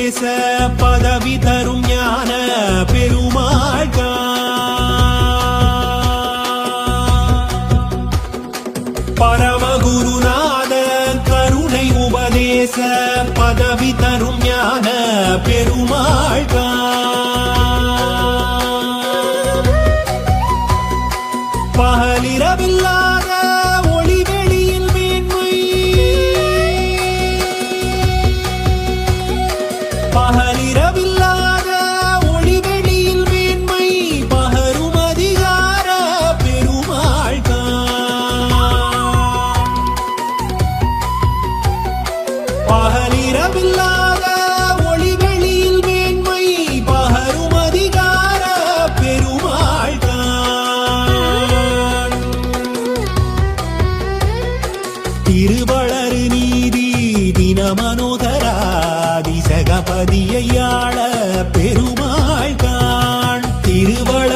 உபதேச பதவி தரும் ஞான பெருமாள் பரமகுருநாத கருணை உபதேச பதவி தரும் ஞான பெருமாள் பகலிரவில்லாத ஒளிவெளியில் மேன்மை பகலிரவில்லாத ஒளிவெளியில் மேன்மை பகரும் அதிகார பெருமாள் பகலிரவில்லாத ஒளிவெளியில் மேன்மை பகரும் அதிகார பெருமாள் திருவளரு நீதி தினமனோதராதிசகபதியாள பெருமாள் திருவள